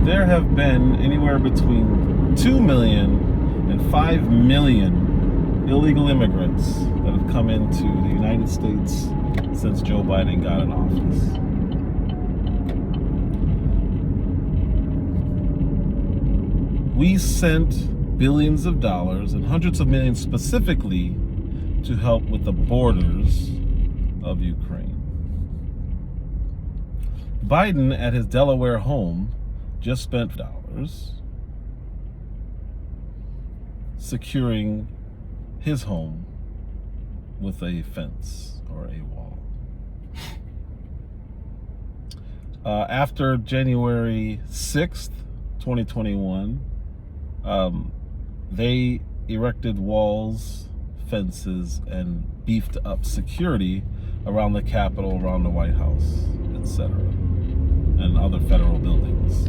there have been anywhere between 2 million and 5 million illegal immigrants that have come into the United States since Joe Biden got in office. We sent billions of dollars and hundreds of millions specifically to help with the borders of Ukraine. Biden at his Delaware home just spent dollars securing his home with a fence or a wall. After January 6th, 2021, they erected walls, fences, and beefed up security around the Capitol, around the White House, etc., and other federal buildings.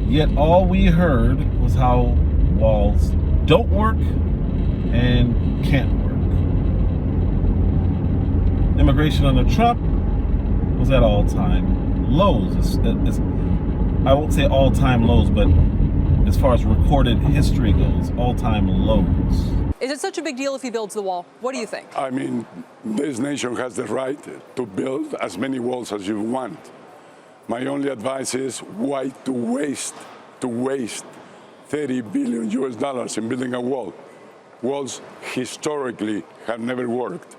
Yet all we heard was how walls don't work and can't work. Immigration under Trump was at all-time lows. I won't say all-time lows, but as far as recorded history goes, all-time lows. Is it such a big deal if he builds the wall? What do you think? I mean, this nation has the right to build as many walls as you want. My only advice is why to waste $30 billion US in building a wall. Walls historically have never worked.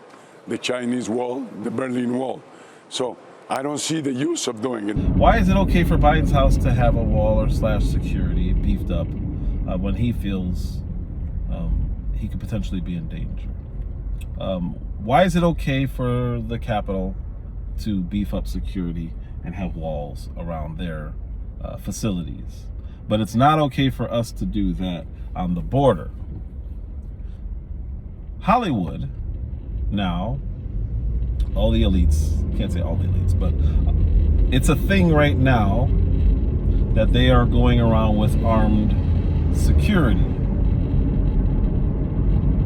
The Chinese wall, the Berlin Wall. So I don't see the use of doing it. Why is it okay for Biden's house to have a wall or /security beefed up when he feels he could potentially be in danger? Why is it okay for the Capitol to beef up security and have walls around their facilities, but it's not okay for us to do that on the border? Hollywood now, all the elites, can't say all the elites, but it's a thing right now that they are going around with armed security.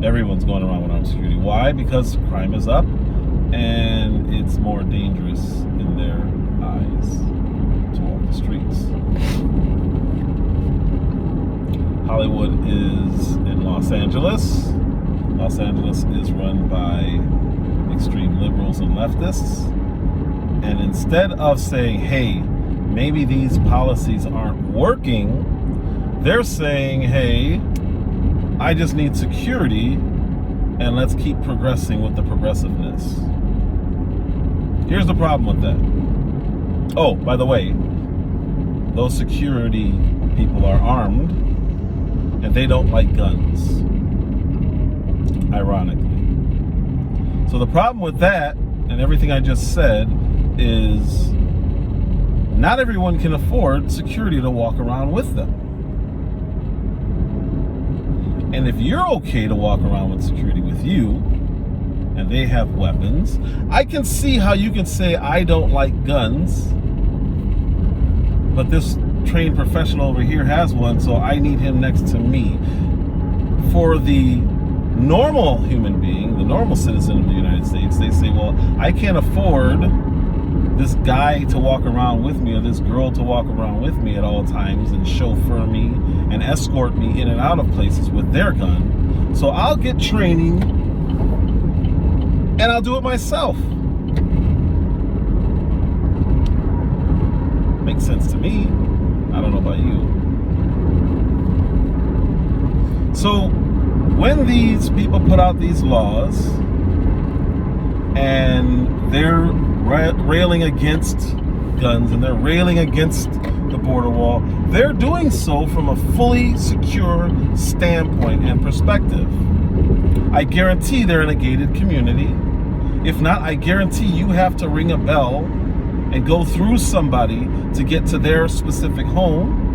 Everyone's going around with armed security. Why? Because crime is up and it's more dangerous in their eyes to walk the streets. Hollywood is in Los Angeles. Los Angeles is run by extreme liberals and leftists. And instead of saying, hey, maybe these policies aren't working, they're saying, hey, I just need security and let's keep progressing with the progressiveness. Here's the problem with that. Oh, by the way, those security people are armed and they don't like guns, ironically. So the problem with that and everything I just said is not everyone can afford security to walk around with them. And if you're okay to walk around with security with you and they have weapons, I can see how you can say I don't like guns, but this trained professional over here has one, so I need him next to me. For the normal human being, the normal citizen of the United States, they say, well, I can't afford this guy to walk around with me or this girl to walk around with me at all times and chauffeur me and escort me in and out of places with their gun. So I'll get training and I'll do it myself. Makes sense to me. I don't know about you. So when these people put out these laws and they're railing against guns and they're railing against the border wall, they're doing so from a fully secure standpoint and perspective. I guarantee they're in a gated community. If not, I guarantee you have to ring a bell and go through somebody to get to their specific home.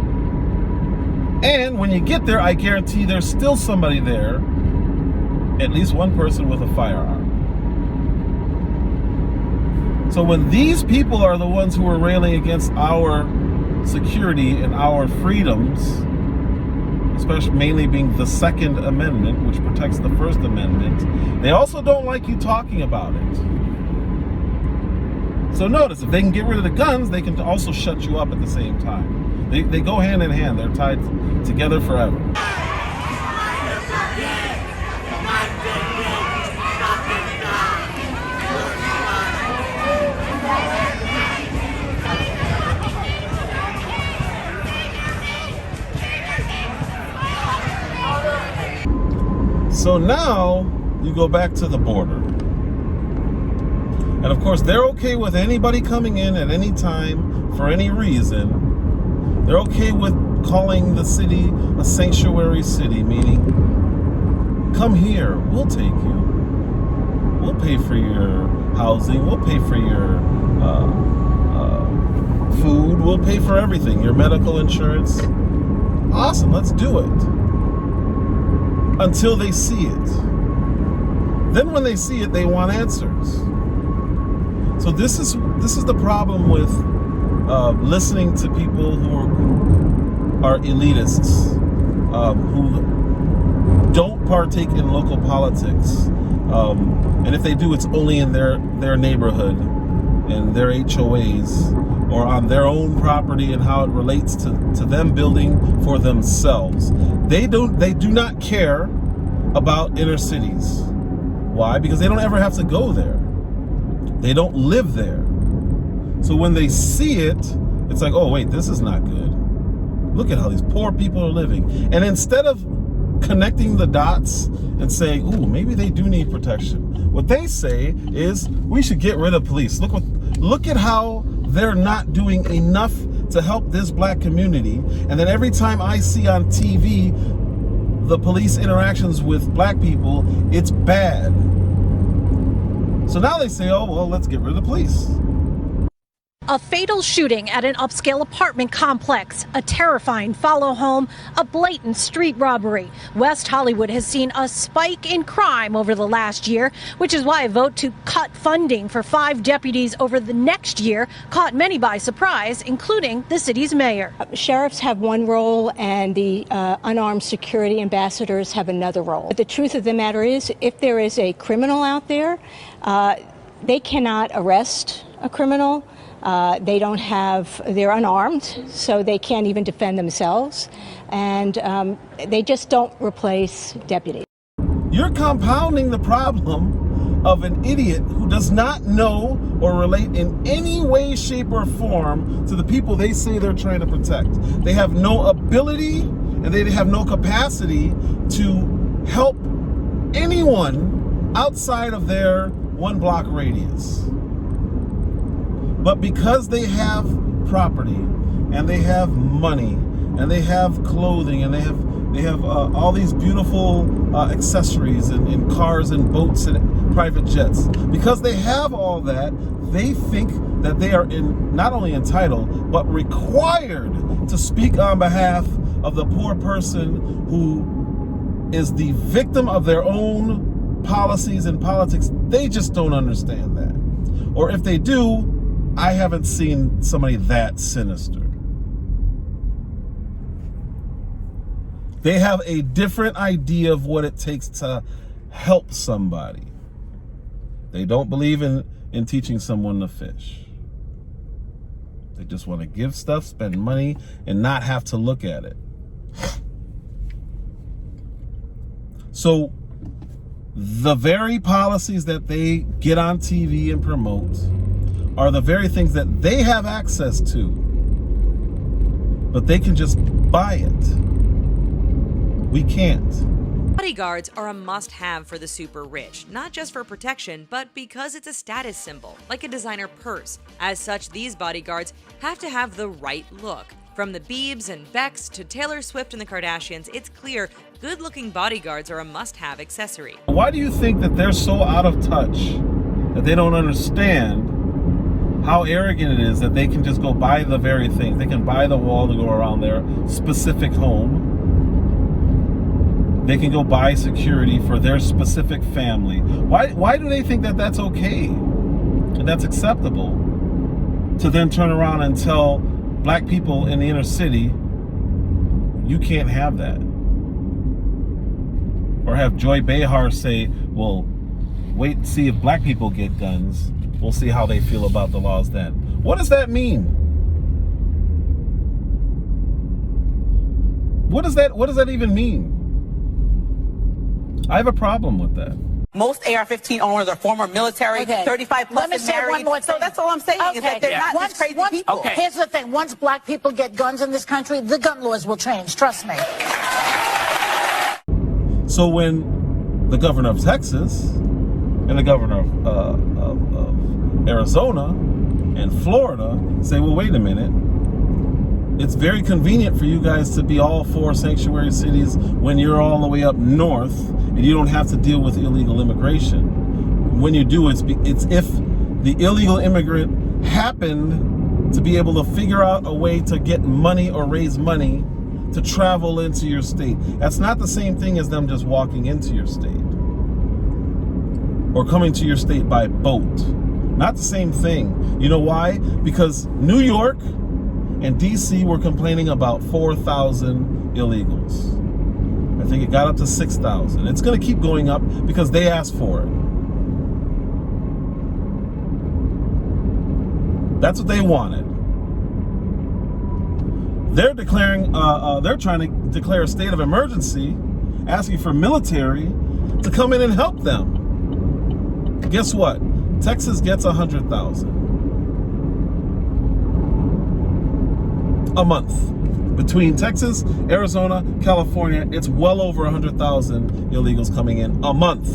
And when you get there, I guarantee there's still somebody there, at least one person with a firearm. So when these people are the ones who are railing against our security and our freedoms, especially mainly being the Second Amendment, which protects the First Amendment, they also don't like you talking about it. So notice, if they can get rid of the guns, they can also shut you up at the same time. They go hand in hand. They're tied together forever. So now you go back to the border. And of course, they're okay with anybody coming in at any time for any reason. They're okay with calling the city a sanctuary city, meaning, come here, we'll take you. We'll pay for your housing, we'll pay for your food, we'll pay for everything, your medical insurance. Awesome, let's do it. Until they see it. Then when they see it, they want answers. So this is the problem with listening to people who are elitists, who don't partake in local politics, and if they do, it's only in their neighborhood, in their HOAs, or on their own property, and how it relates to them building for themselves. They do not care about inner cities. Why? Because they don't ever have to go there. They don't live there. So when they see it, it's like, oh wait, this is not good. Look at how these poor people are living. And instead of connecting the dots and saying, ooh, maybe they do need protection, what they say is, we should get rid of police. Look at how they're not doing enough to help this black community. And then every time I see on TV the police interactions with black people, it's bad. So now they say, oh, well, let's get rid of the police. A fatal shooting at an upscale apartment complex, a terrifying follow home, a blatant street robbery. West Hollywood has seen a spike in crime over the last year, which is why a vote to cut funding for 5 deputies over the next year caught many by surprise, including the city's mayor. Sheriffs have one role and the unarmed security ambassadors have another role. But the truth of the matter is, if there is a criminal out there, they cannot arrest a criminal. They're unarmed, so they can't even defend themselves. And they just don't replace deputies. You're compounding the problem of an idiot who does not know or relate in any way, shape, or form to the people they say they're trying to protect. They have no ability and they have no capacity to help anyone outside of their 1-block radius. But because they have property and they have money and they have clothing and they have all these beautiful accessories and cars and boats and private jets, because they have all that, they think that they are not only entitled but required to speak on behalf of the poor person who is the victim of their own policies and politics. They just don't understand that. Or if they do, I haven't seen somebody that sinister. They have a different idea of what it takes to help somebody. They don't believe in teaching someone to fish. They just want to give stuff, spend money, and not have to look at it. So the very policies that they get on TV and promote are the very things that they have access to, but they can just buy it. We can't. Bodyguards are a must-have for the super rich, not just for protection, but because it's a status symbol, like a designer purse. As such, these bodyguards have to have the right look. From the Biebs and Becks to Taylor Swift and the Kardashians, it's clear good-looking bodyguards are a must-have accessory. Why do you think that they're so out of touch that they don't understand how arrogant it is that they can just go buy the very thing? They can buy the wall to go around their specific home. They can go buy security for their specific family. Why do they think that that's okay and that's acceptable to then turn around and tell black people in the inner city, you can't have that? Or have Joy Behar say, well, wait and see if black people get guns. We'll see how they feel about the laws then. What does that mean? What does that even mean? I have a problem with that. Most AR-15 owners are former military, 35 plus and married. So that's all I'm saying is that they're not just crazy people. Here's the thing. Once black people get guns in this country, the gun laws will change. Trust me. So when the governor of Texas and the governor of Arizona and Florida say, well, wait a minute, it's very convenient for you guys to be all for sanctuary cities when you're all the way up north and you don't have to deal with illegal immigration. When you do, it's if the illegal immigrant happened to be able to figure out a way to get money or raise money to travel into your state. That's not the same thing as them just walking into your state or coming to your state by boat. Not the same thing. You know why? Because New York and DC were complaining about 4,000 illegals. I think it got up to 6,000. It's going to keep going up because they asked for it. That's what they wanted. They're declaring, they're trying to declare a state of emergency, asking for military to come in and help them. Guess what? Texas gets 100,000 a month. Between Texas, Arizona, California, it's well over 100,000 illegals coming in a month.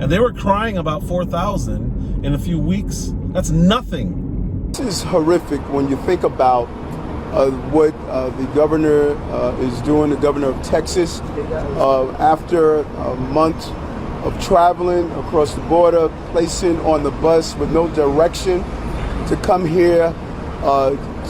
And they were crying about 4,000 in a few weeks. That's nothing. This is horrific when you think about what the governor is doing, the governor of Texas, after a month of traveling across the border, placing on the bus with no direction to come here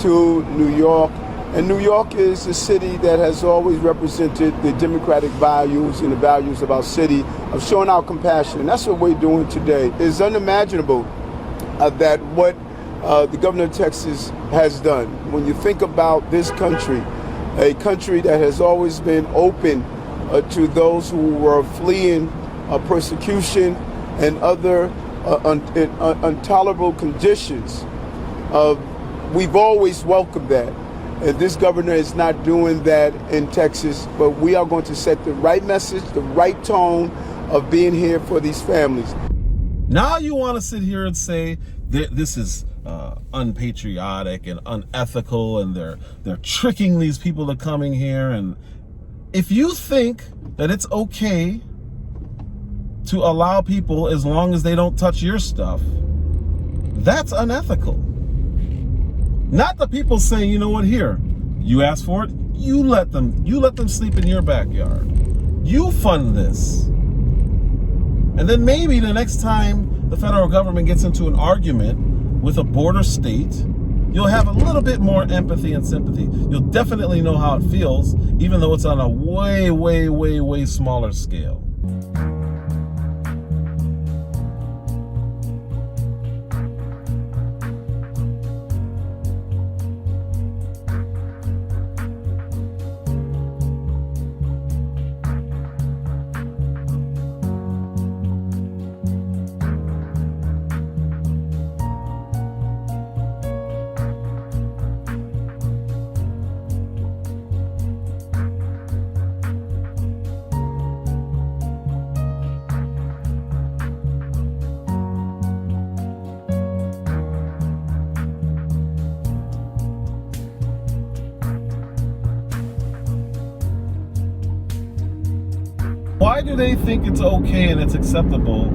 to New York. And New York is a city that has always represented the democratic values and the values of our city, of showing our compassion. And that's what we're doing today. It's unimaginable that what the governor of Texas has done. When you think about this country, a country that has always been open to those who were fleeing persecution and other intolerable conditions, we've always welcomed that. And this governor is not doing that in Texas, but we are going to set the right message, the right tone of being here for these families. Now you want to sit here and say that this is unpatriotic and unethical, and they're tricking these people to coming here. And if you think that it's okay to allow people as long as they don't touch your stuff, that's unethical. Not the people saying, you know what, here, you asked for it, you let them sleep in your backyard. You fund this. And then maybe the next time the federal government gets into an argument with a border state, you'll have a little bit more empathy and sympathy. You'll definitely know how it feels, even though it's on a way, way, way, way smaller scale. Why do they think it's okay and it's acceptable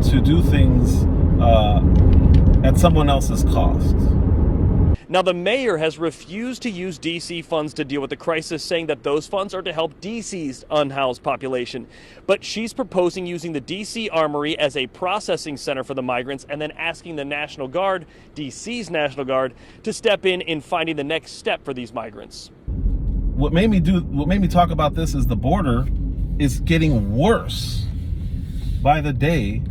to do things at someone else's cost? Now, the mayor has refused to use D.C. funds to deal with the crisis, saying that those funds are to help D.C.'s unhoused population. But she's proposing using the D.C. Armory as a processing center for the migrants, and then asking the National Guard, D.C.'s National Guard, to step in finding the next step for these migrants. What made me talk about this is the border is getting worse by the day,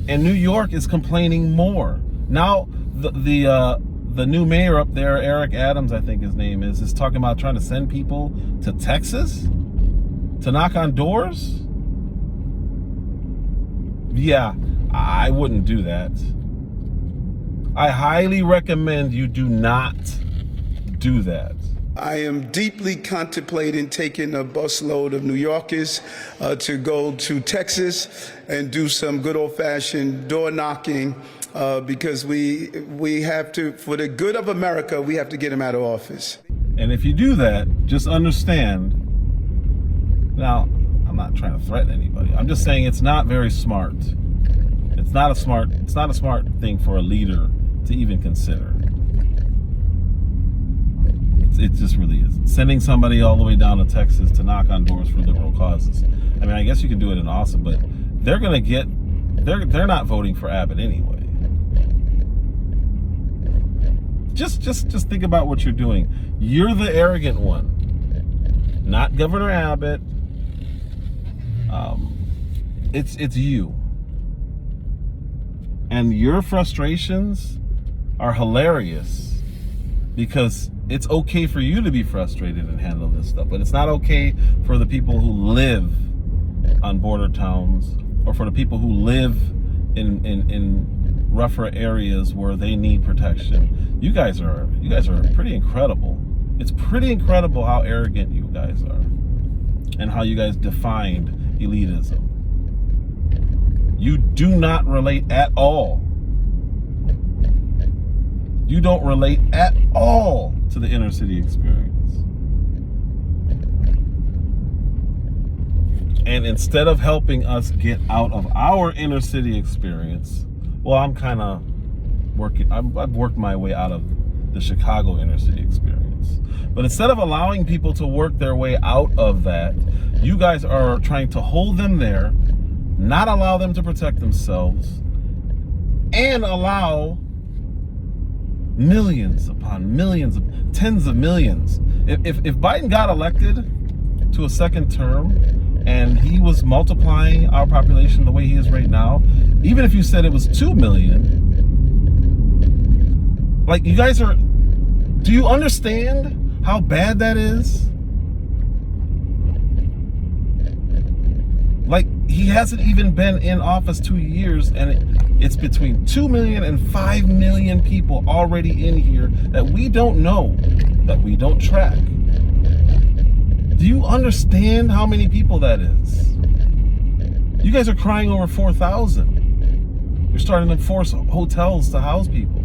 and New York is complaining more. Now, the new mayor up there, Eric Adams, I think his name is talking about trying to send people to Texas to knock on doors. Yeah, I wouldn't do that. I highly recommend you do not do that. I am deeply contemplating taking a busload of New Yorkers to go to Texas and do some good old-fashioned door knocking because we have to, for the good of America, we have to get him out of office. And if you do that, just understand, now, I'm not trying to threaten anybody. I'm just saying it's not very smart. It's not a smart thing for a leader to even consider. It just really is. Sending somebody all the way down to Texas to knock on doors for liberal causes. I mean, I guess you can do it in Austin, but they're not voting for Abbott anyway. Just think about what you're doing. You're the arrogant one, not Governor Abbott. It's you. And your frustrations are hilarious because it's okay for you to be frustrated and handle this stuff, but it's not okay for the people who live on border towns or for the people who live in rougher areas where they need protection. You guys are pretty incredible. It's pretty incredible how arrogant you guys are and how you guys defined elitism. You do not relate at all. You don't relate at all to the inner city experience. And instead of helping us get out of our inner city experience, well, I've worked my way out of the Chicago inner city experience. But instead of allowing people to work their way out of that, you guys are trying to hold them there, not allow them to protect themselves, and allow millions upon millions, tens of millions. If Biden got elected to a second term and he was multiplying our population the way he is right now, even if you said it was 2 million, like, you guys are, do you understand how bad that is? Like, he hasn't even been in office 2 years, and it's between 2 million and 5 million people already in here that we don't know, that we don't track. Do you understand how many people that is? You guys are crying over 4,000. You're starting to force hotels to house people.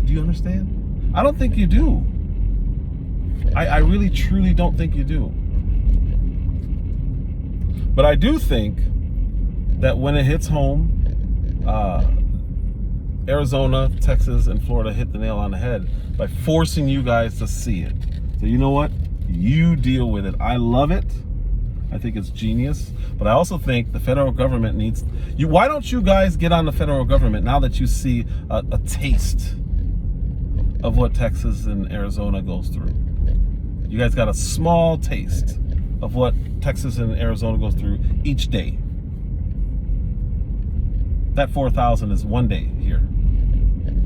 Do you understand? I don't think you do. I really, truly don't think you do. But I do think that when it hits home, Arizona, Texas, and Florida hit the nail on the head by forcing you guys to see it. So you know what? You deal with it. I love it. I think it's genius. But I also think the federal government needs... Why don't you guys get on the federal government now that you see a taste of what Texas and Arizona goes through? You guys got a small taste of what Texas and Arizona goes through each day. That 4,000 is one day here.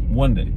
One day.